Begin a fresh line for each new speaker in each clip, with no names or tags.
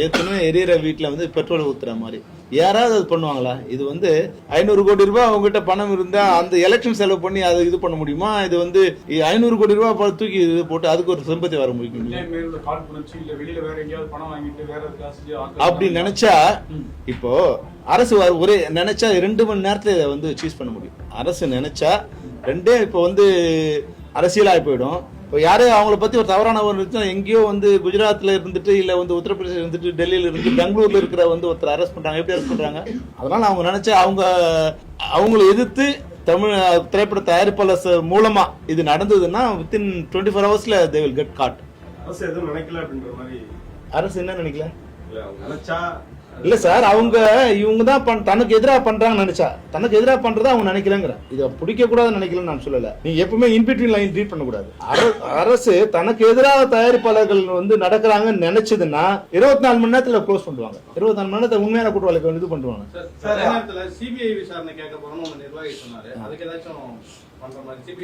ஏற்கனவே எரியற வீட்டுல வந்து பெட்ரோல் ஊத்துற மாதிரி யாராவது அது பண்ணுவாங்களா? இது வந்து 500 கோடி ரூபாய் அவங்ககிட்ட பணம் இருந்தா அந்த எலெக்ஷன் செலவு பண்ணி அதை இது பண்ண முடியுமா? இது வந்து 500 கோடி ரூபாய் தூக்கி இது போட்டு அதுக்கு ஒரு செம்பத்தி வர முடியும் அப்படி நினைச்சா இப்போ அரசு ஒரே நினைச்சா 2 மணி நேரத்துல இதை வந்து சீஸ் பண்ண முடியும். அரசு நினைச்சா ரெண்டே இப்போ வந்து அரசியலாகி போயிடும். இப்போ யாரே அவங்கள பத்தி ஒரு தவறான ஒரு எங்கேயோ வந்து குஜராத்ல இருந்துட்டு இல்ல வந்து உத்தரப்பிரதேச இருந்துட்டு டெல்லியில இருந்து பெங்களூர்ல இருக்கிற வந்து ஒருத்தர் அரெஸ்ட் பண்றாங்க. எப்படி அரெஸ்ட் பண்றாங்க? அதனால அவங்க நினைச்சா அவங்களை எதிர்த்து தமிழ் திரைப்பட தயாரிப்பாளர் மூலமா இது நடந்ததுன்னா within 24 hours they will get caught.
அரசு எதுவும் நினைக்கல அப்படின்ற மாதிரி.
அரசு என்ன நினைக்கல?
நினைச்சா
இல்ல சார், இவங்க தான் தனக்கு எதிராக பண்றாங்கன்னு நினைச்சா தனக்கு எதிராக பண்றதா அவங்க நினைக்கலங்கிற இதை பிடிக்க கூடாதுன்னு நினைக்கலன்னு நான் சொல்லல. நீங்க எப்பவுமே இன்பிட்வீன் லைன் ரீட் பண்ண கூடாது. அரசு தனக்கு எதிராக தயாரிப்பாளர்கள் வந்து நடக்கிறாங்கன்னு நினைச்சதுன்னா 24 மணி நேரத்துல க்ளோஸ் பண்ணுவாங்க. 24 மணி நேரத்துல உண்மையான குற்றவாளிகள் இது பண்ணுவாங்க.
சிபிஐ விசாரணை கேட்க போறோம்னு நிர்வாகி சொன்னாரு. அதுக்கு ஏதாச்சும்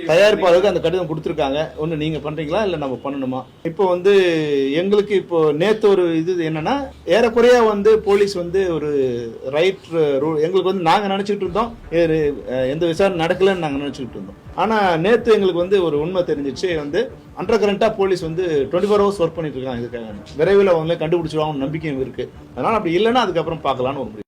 தயாரிப்பாளருக்கு அந்த கடிதம் கொடுத்துருக்காங்க. ஒண்ணு நீங்க பண்றீங்களா இல்ல நம்ம பண்ணணுமா? இப்போ வந்து எங்களுக்கு இப்போ நேத்து ஒரு இது என்னன்னா ஏறக்குறைய வந்து போலீஸ் வந்து ஒரு ரைட் ரூல் எங்களுக்கு வந்து நாங்க நினைச்சுட்டு இருந்தோம் எந்த விசாரணை நடக்கலன்னு நாங்க நினைச்சுட்டு இருந்தோம். ஆனா நேத்து எங்களுக்கு வந்து ஒரு உண்மை தெரிஞ்சிச்சு. வந்து அண்டர் கரண்டா போலீஸ் வந்து 24 hours ஒர்க் பண்ணிட்டு இருக்காங்க. இதுக்காக விரைவில் அவங்களே கண்டுபிடிச்சிருவாங்க நம்பிக்கையும் இருக்கு. அதனால அப்படி இல்லைன்னா அதுக்கப்புறம் பார்க்கலான்னு ஒரு